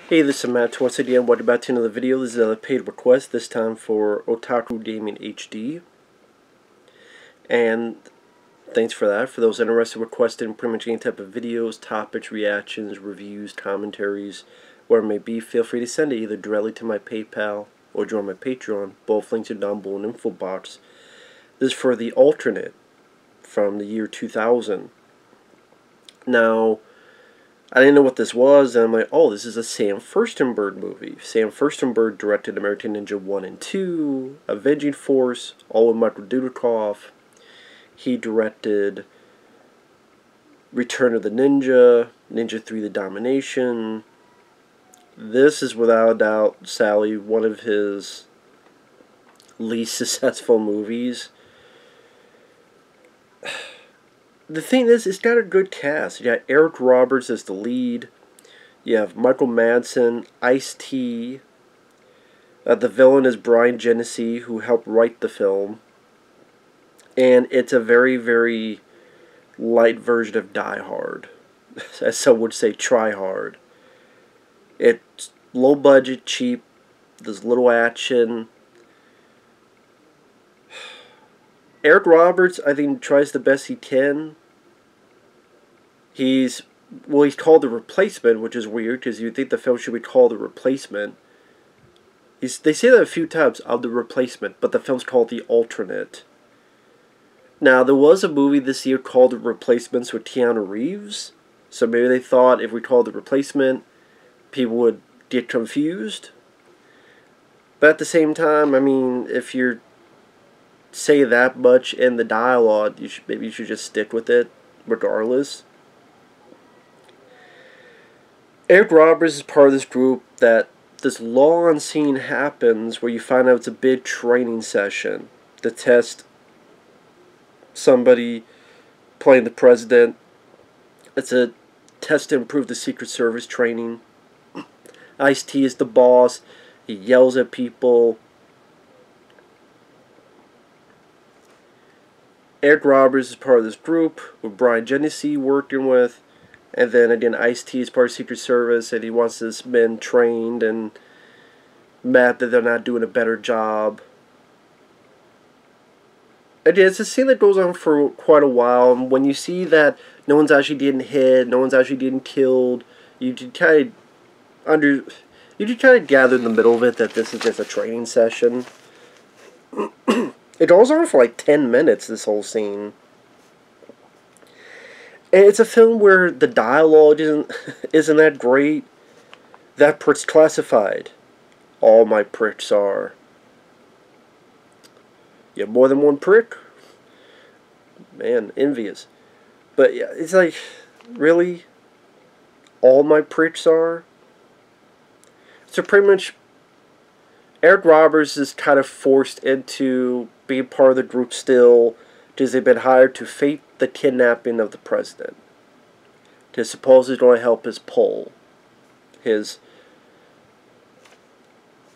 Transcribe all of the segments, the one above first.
Hey, this is Matt once again. Welcome back to another video. This is a paid request, this time for OtakuGamingHD. And thanks for that. For those interested in requesting pretty much any type of videos, topics, reactions, reviews, commentaries, whatever it may be, feel free to send it either directly to my PayPal or join my Patreon. Both links are down below in the info box. This is for the alternate from the year 2000. Now, I didn't know what this was, and I'm like, oh, this is a Sam Firstenberg movie. Sam Firstenberg directed American Ninja 1 and 2, Avenging Force, all with Michael Dudikoff. He directed Return of the Ninja, Ninja 3 The Domination. This is without a doubt, Sally, one of his least successful movies. The thing is, it's got a good cast. You got Eric Roberts as the lead. You have Michael Madsen, Ice-T. The villain is Bryan Genesse, who helped write the film. And it's a very, very light version of Die Hard. As some would say, try hard. It's low budget, cheap. There's little action. Eric Roberts, I think, tries the best he can. He's called The Replacement, which is weird, because you'd think the film should be called The Replacement. They say that a few times, of The Replacement, but the film's called The Alternate. Now, there was a movie this year called The Replacements with Keanu Reeves, so maybe they thought if we called The Replacement, people would get confused. But at the same time, I mean, if you're say that much in the dialogue, maybe you should just stick with it, regardless. Eric Roberts is part of this group that this law-on scene happens where you find out it's a big training session to test somebody playing the president. It's a test to improve the Secret Service training. Ice-T is the boss. He yells at people. Eric Roberts is part of this group with Bryan Genesse working with, and then again Ice-T is part of Secret Service, and he wants his men trained and mad that they're not doing a better job. Again, it's a scene that goes on for quite a while, and when you see that no one's actually getting hit, no one's actually getting killed, you just kind of gather in the middle of it that this is just a training session. It goes on for like 10 minutes, this whole scene. And it's a film where the dialogue isn't that great. That prick's classified. All my pricks are. You have more than one prick? Man, envious. But yeah, it's like, really? All my pricks are? So pretty much, Eric Roberts is kind of forced into being part of the group still because they've been hired to fake the kidnapping of the president. Because supposedly it's going to help his poll.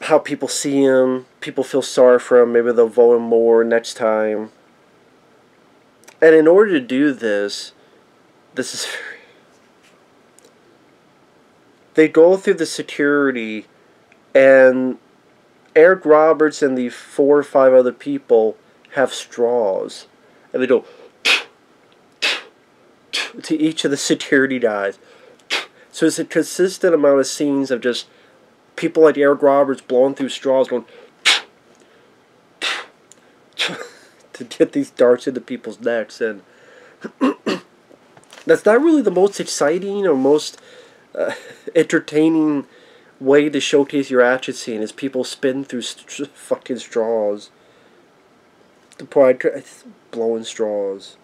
How people see him, people feel sorry for him, maybe they'll vote him more next time. And in order to do this is they go through the security, and Eric Roberts and the 4 or 5 other people have straws, and they go to each of the security guys. So it's a consistent amount of scenes of just people like Eric Roberts blowing through straws, going to get these darts into people's necks, and that's not really the most exciting or most entertaining way to showcase your action scene, is people spin through fucking straws. The point, blowing straws.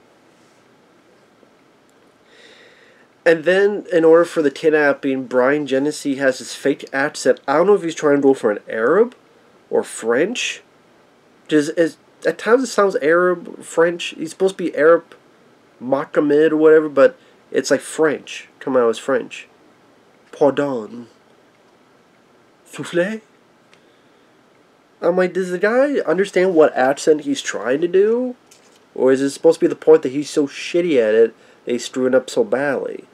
And then, in order for the kidnapping, Bryan Genesse has this fake accent. I don't know if he's trying to go for an Arab or French. At times it sounds Arab, French. He's supposed to be Arab, Mohammed or whatever, but it's like French. Come out as French. Pardon. Soufflé? I'm like, does the guy understand what accent he's trying to do? Or is it supposed to be the point that he's so shitty at it that he's screwing up so badly?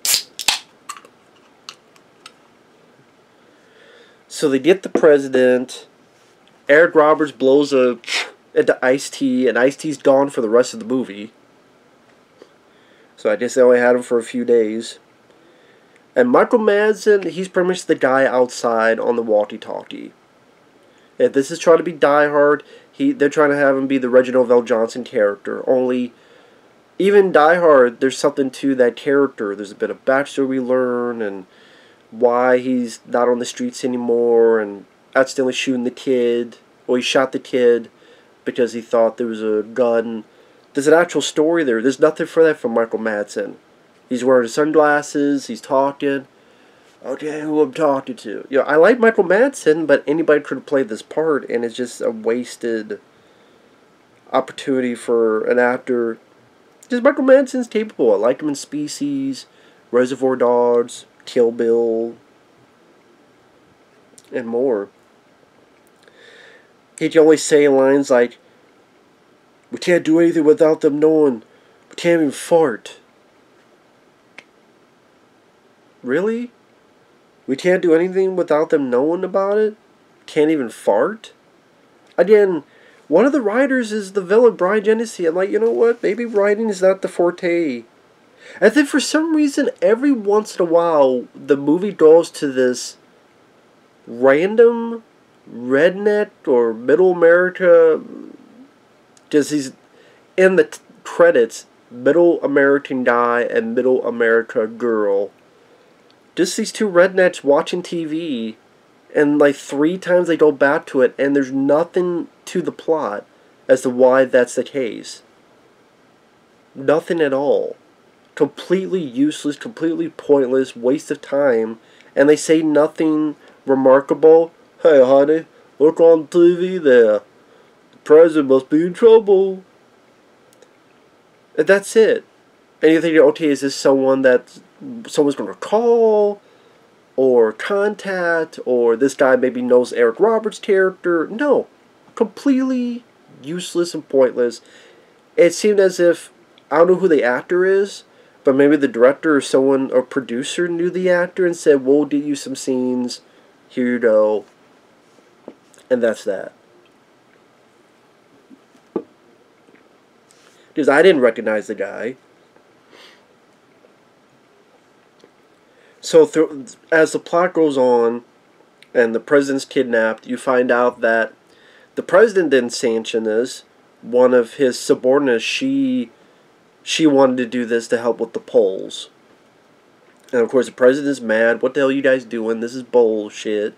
So they get the president. Eric Roberts blows into Ice-T, and Ice-T's gone for the rest of the movie. So I guess they only had him for a few days. And Michael Madsen, he's pretty much the guy outside on the walkie-talkie. If this is trying to be Die Hard, they're trying to have him be the Reginald VelJohnson character. Only, even Die Hard, there's something to that character. There's a bit of backstory we learn, and why he's not on the streets anymore, and accidentally shooting the kid, or he shot the kid because he thought there was a gun. There's an actual story there. There's nothing for that from Michael Madsen. He's wearing sunglasses, he's talking. Okay, who I'm talking to. You know, I like Michael Madsen, but anybody could have played this part, and it's just a wasted opportunity for an actor. Because Michael Madsen's capable. I like him in Species, Reservoir Dogs, Kill Bill, and more. He can only say lines like, "We can't do anything without them knowing. We can't even fart." Really? We can't do anything without them knowing about it? Can't even fart? Again, one of the writers is the villain, Bryan Genesse. I'm like, you know what? Maybe writing is not the forte. And then for some reason, every once in a while, the movie goes to this random redneck or middle America, because he's in the credits, middle American guy and middle America girl. Just these two rednecks watching TV, and like 3 times they go back to it, and there's nothing to the plot as to why that's the case. Nothing at all. Completely useless, completely pointless, waste of time, and they say nothing remarkable. "Hey honey, look on TV there. The president must be in trouble." And that's it. And you think, okay, is this someone that someone's going to call or contact, or this guy maybe knows Eric Roberts' character? No. Completely useless and pointless. It seemed as if, I don't know who the actor is, but maybe the director or someone, or producer knew the actor and said, "We'll get you some scenes. Here you go." And that's that. Because I didn't recognize the guy. So as the plot goes on, and the president's kidnapped, you find out that the president didn't sanction this. One of his subordinates, she wanted to do this to help with the polls. And of course the president's mad. "What the hell are you guys doing? This is bullshit."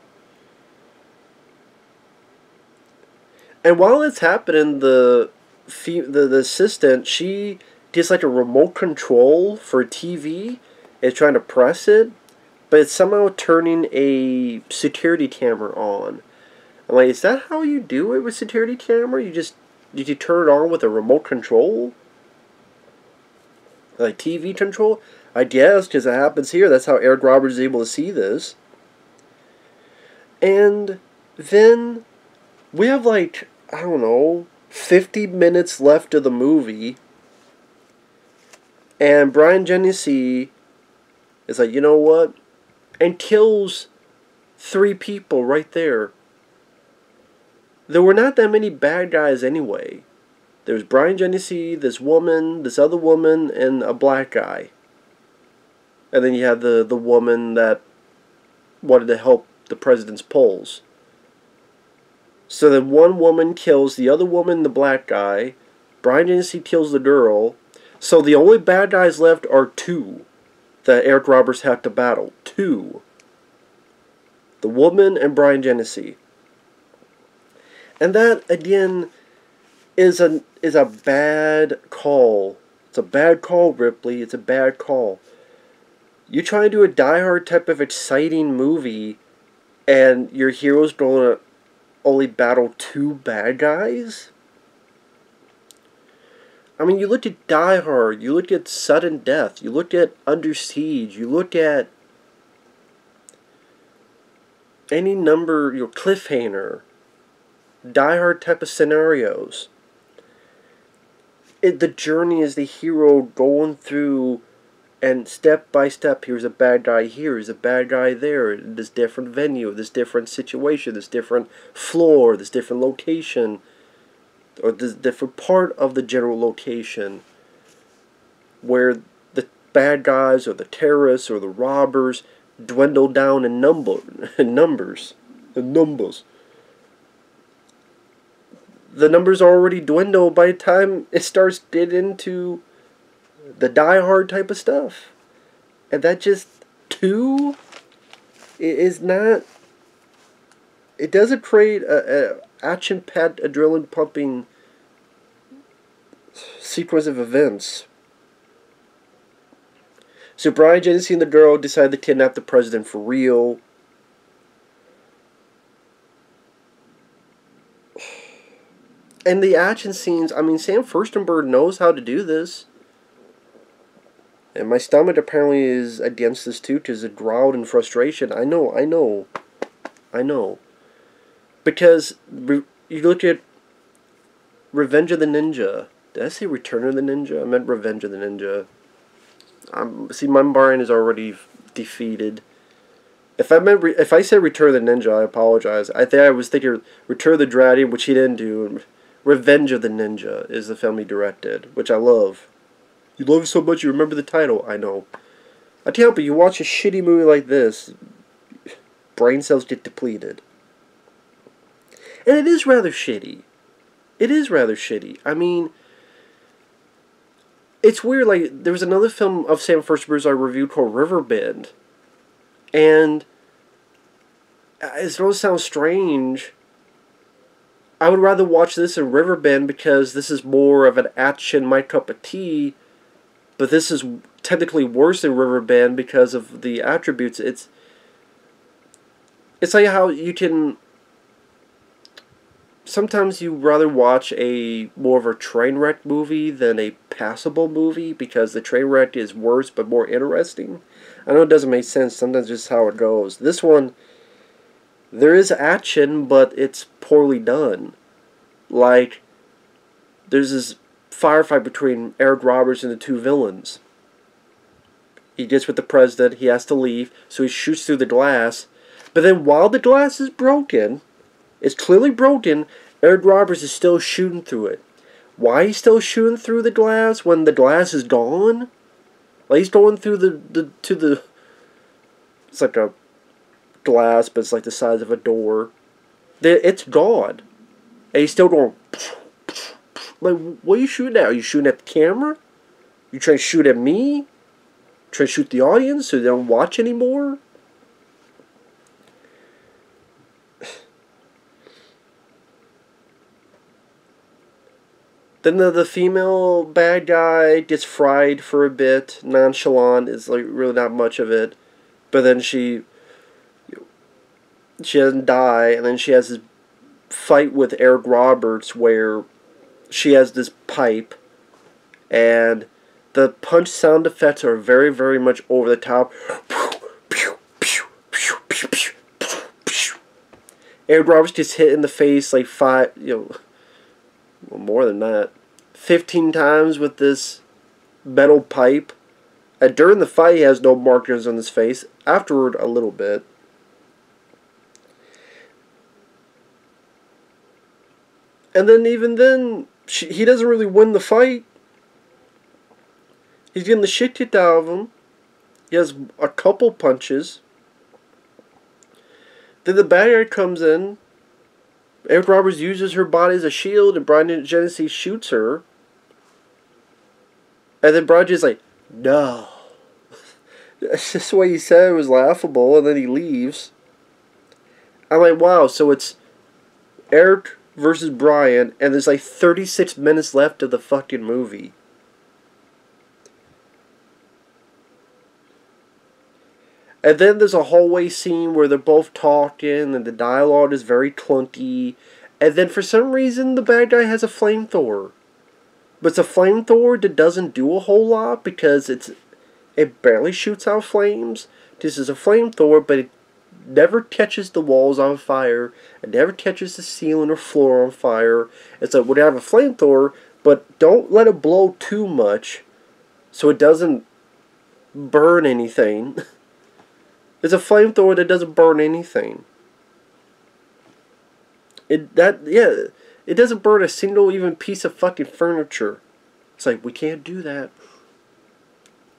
And while it's happening, the assistant, she gets like a remote control for a TV. Is trying to press it, but it's somehow turning a security camera on. I'm like, is that how you do it with security camera? Did you turn it on with a remote control? Like TV control? I guess, because it happens here. That's how Eric Roberts is able to see this. And then we have like, I don't know, 50 minutes left of the movie. And Bryan Genesse is like, you know what? And kills 3 people right there. There were not that many bad guys anyway. There was Bryan Genesse, this woman, this other woman, and a black guy. And then you had the woman that wanted to help the president's polls. So then one woman kills the other woman, the black guy. Bryan Genesse kills the girl. So the only bad guys left are 2. That Eric Roberts had to battle. 2. The woman and Bryan Genesse. And that, again, is a bad call. It's a bad call, Ripley. It's a bad call. You try to do a Die Hard type of exciting movie, and your hero's going to only battle 2 bad guys? I mean, you look at Die Hard, you look at Sudden Death, you look at Under Siege, you look at any number, Cliffhanger, Die Hard type of scenarios. The journey is the hero going through And step by step, here's a bad guy here, here's a bad guy there, this different venue, this different situation, this different floor, this different location, or this different part of the general location, where the bad guys or the terrorists or the robbers dwindle down in numbers. The numbers already dwindle by the time it starts getting into the Die Hard type of stuff. And that just, two, is not, it doesn't create a action-packed, adrenaline-pumping sequence of events. So Bryan Genesse and the girl decide to kidnap the president for real. And the action scenes, I mean, Sam Firstenberg knows how to do this. And my stomach apparently is against this too, because it growled in frustration. I know. Because you look at Revenge of the Ninja. Did I say Return of the Ninja? I meant Revenge of the Ninja. See, my brain is already defeated. If I said Return of the Ninja, I apologize. I think I was thinking Return of the Dragon, which he didn't do. Revenge of the Ninja is the film he directed, which I love. You love it so much you remember the title. I know. I can't help it. You watch a shitty movie like this, brain cells get depleted. And it is rather shitty. I mean, it's weird. Like, there was another film of Sam Firstenberg's I reviewed called Riverbend. And it's going to sound strange. I would rather watch this in Riverbend because this is more of an action, my cup of tea. But this is technically worse than Riverbend because of the attributes. It's like how you can... Sometimes you rather watch a more of a train wreck movie than a passable movie because the train wreck is worse but more interesting. I know it doesn't make sense. Sometimes just how it goes. This one, there is action, but it's poorly done. Like, there's this firefight between Eric Roberts and the two villains. He gets with the president. He has to leave, so he shoots through the glass. But then while the glass is broken... It's clearly broken. Eric Roberts is still shooting through it. Why he's still shooting through the glass when the glass is gone? Like, he's going through the it's like a glass, but it's like the size of a door. It's gone. And he's still going... Like, what are you shooting at? Are you shooting at the camera? You trying to shoot at me? Trying to shoot the audience so they don't watch anymore? Then the female bad guy gets fried for a bit. Nonchalant is like really not much of it. But then she doesn't die. And then she has this fight with Eric Roberts where she has this pipe. And the punch sound effects are very, very much over the top. Eric Roberts gets hit in the face like well, more than that, 15 times with this metal pipe. And during the fight, he has no markers on his face. Afterward, a little bit. And then, even then, he doesn't really win the fight. He's getting the shit kicked out of him. He has a couple punches. Then the bad guy comes in. Eric Roberts uses her body as a shield, and Bryan Genesse shoots her. And then Bryan is like, no. That's just what he said. It was laughable, and then he leaves. I'm like, wow, so it's Eric versus Bryan, and there's like 36 minutes left of the fucking movie. And then there's a hallway scene where they're both talking and the dialogue is very clunky. And then for some reason the bad guy has a flamethrower. But it's a flamethrower that doesn't do a whole lot because it barely shoots out flames. This is a flamethrower, but it never catches the walls on fire. It never catches the ceiling or floor on fire. It's like, we have a flamethrower, but don't let it blow too much so it doesn't burn anything. It's a flamethrower that doesn't burn anything. It doesn't burn a single even piece of fucking furniture. It's like, we can't do that.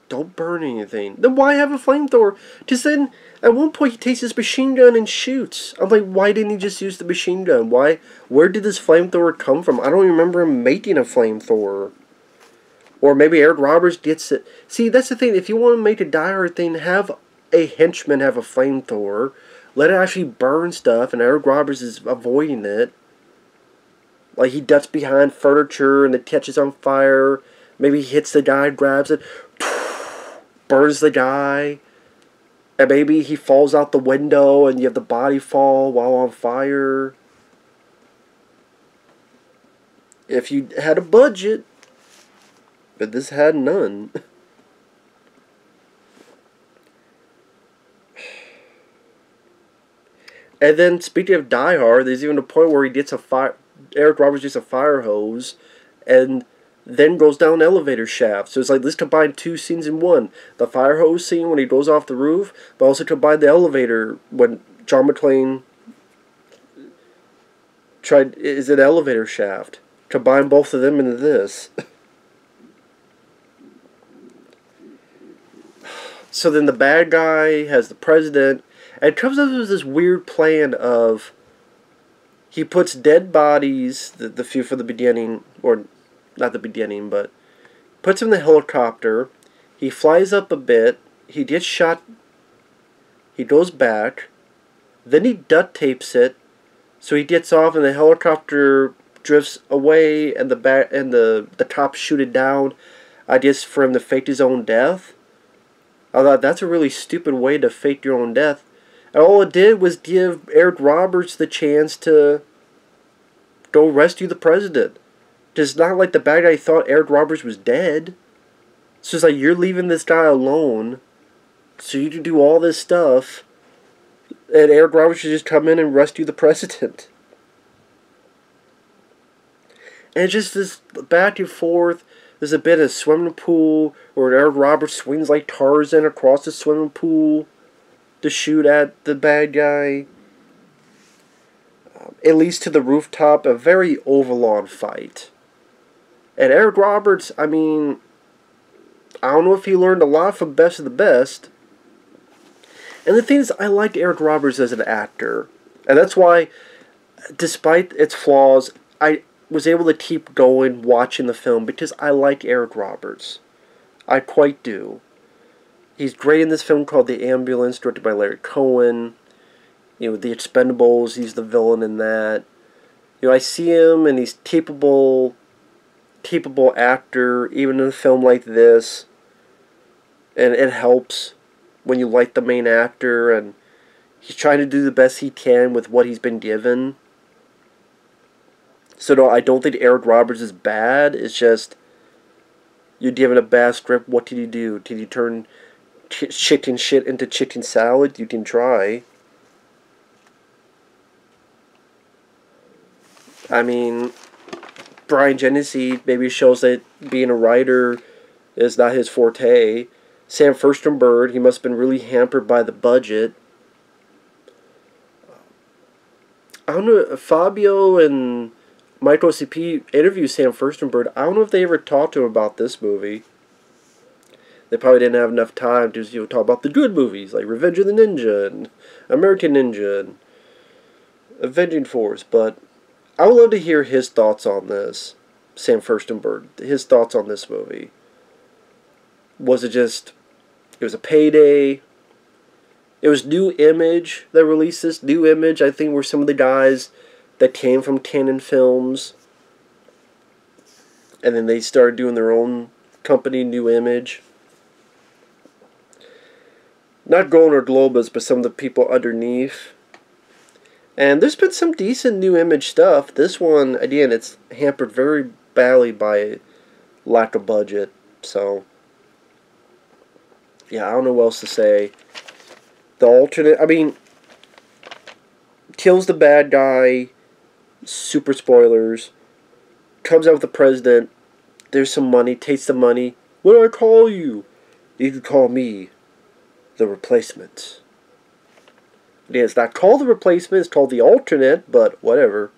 Don't burn anything. Then why have a flamethrower? Just then, at one point he takes his machine gun and shoots. I'm like, why didn't he just use the machine gun? Where did this flamethrower come from? I don't remember him making a flamethrower. Or maybe Eric Roberts gets it. See, that's the thing. If you want to make a Die Hard thing, have a henchman have a flamethrower. Let it actually burn stuff, and Eric Roberts is avoiding it. Like, he ducks behind furniture, and it catches on fire. Maybe he hits the guy, grabs it, burns the guy. And maybe he falls out the window, and you have the body fall while on fire. If you had a budget. But this had none. And then, speaking of Die Hard, there's even a point where he gets Eric Roberts gets a fire hose, and then goes down an elevator shaft. So it's like, let's combine two scenes in one. The fire hose scene when he goes off the roof, but also combine the elevator when John McClane is an elevator shaft. Combine both of them into this. So then the bad guy has the president, and it comes up with this weird plan of he puts dead bodies, the few from the beginning, or not the beginning, but puts him in the helicopter. He flies up a bit. He gets shot. He goes back. Then he duct tapes it, so he gets off, and the helicopter drifts away, and the cops shoot it down. I guess for him to fake his own death. I thought that's a really stupid way to fake your own death. And all it did was give Eric Roberts the chance to go rescue the president. It's not like the bad guy thought Eric Roberts was dead. It's just like, you're leaving this guy alone so you can do all this stuff, and Eric Roberts should just come in and rescue the president. And it's just this back and forth. There's a bit of swimming pool where Eric Roberts swings like Tarzan across the swimming pool to shoot at the bad guy. It leads to the rooftop, a very overlong fight. And Eric Roberts, I mean, I don't know if he learned a lot from Best of the Best. And the thing is, I liked Eric Roberts as an actor. And that's why, despite its flaws, I was able to keep going watching the film because I like Eric Roberts. I quite do. He's great in this film called The Ambulance, directed by Larry Cohen. You know, The Expendables, he's the villain in that. You know, I see him and he's capable actor, even in a film like this. And it helps when you like the main actor and he's trying to do the best he can with what he's been given. So no, I don't think Eric Roberts is bad. It's just, you're given a bad script. What can you do? Can you turn chicken shit into chicken salad? You can try. I mean, Bryan Genesse maybe shows that being a writer is not his forte. Sam Firstenberg, he must have been really hampered by the budget. I don't know, Fabio and Michael CP interviewed Sam Firstenberg. I don't know if they ever talked to him about this movie. They probably didn't have enough time to talk about the good movies, like Revenge of the Ninja, and American Ninja, and Avenging Force, but I would love to hear his thoughts on this, Sam Firstenberg, his thoughts on this movie. Was it just, it was a payday? It was New Image that released this. New Image, I think, were some of the guys that came from Canon Films. And then they started doing their own company, New Image. Not Golden or Globus, but some of the people underneath. And there's been some decent New Image stuff. This one, again, it's hampered very badly by lack of budget. So, yeah, I don't know what else to say. The alternate, I mean, kills the bad guy, super spoilers, comes out with the president, there's some money, takes the money. What do I call you? You could call me the replacement. Yeah, it's not called the replacement, it's called the alternate, but whatever.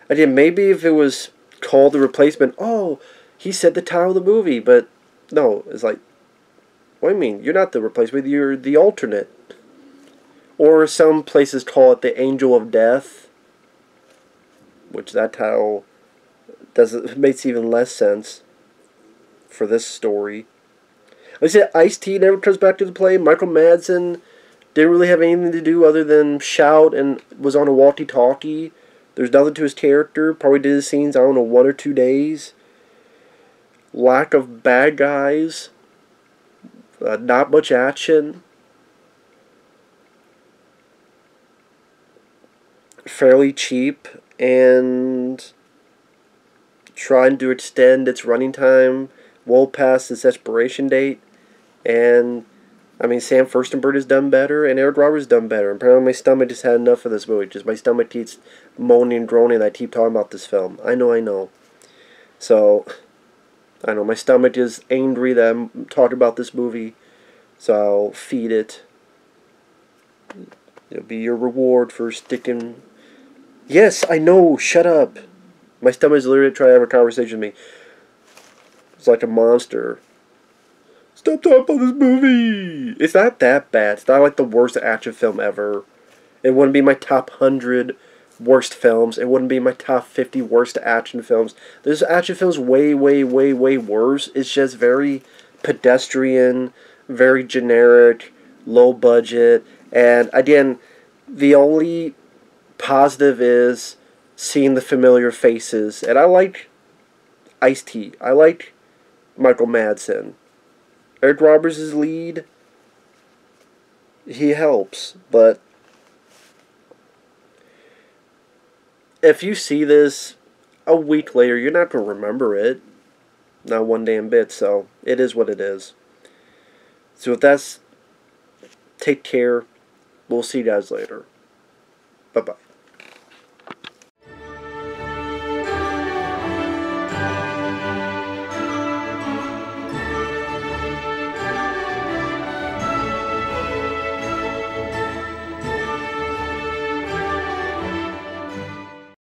Again, maybe if it was called the replacement, oh, he said the title of the movie, but no, it's like, what do you mean? You're not the replacement, you're the alternate. Or some places call it the Angel of Death, which that title makes even less sense for this story. Like I said, Ice-T never comes back to the play. Michael Madsen didn't really have anything to do other than shout and was on a walkie-talkie. There's nothing to his character. Probably did his scenes, I don't know, 1 or 2 days. Lack of bad guys. Not much action. Fairly cheap. And trying to extend its running time well past its expiration date. And I mean, Sam Firstenberg has done better, and Eric Roberts has done better. Apparently, my stomach just had enough of this movie. Just my stomach keeps moaning and groaning. I keep talking about this film. I know. So, I know my stomach is angry that I'm talking about this movie. So I'll feed it. It'll be your reward for sticking. Yes, I know. Shut up. My stomach is literally trying to have a conversation with me. It's like a monster. Stop talking about this movie! It's not that bad. It's not like the worst action film ever. It wouldn't be my top 100 worst films. It wouldn't be my top 50 worst action films. There's action films way worse. It's just very pedestrian, very generic, low budget. And again, the only positive is seeing the familiar faces. And I like Ice-T. I like Michael Madsen. Eric Roberts' lead, he helps, but if you see this a week later, you're not going to remember it. Not one damn bit, so it is what it is. So with that, take care. We'll see you guys later. Bye-bye.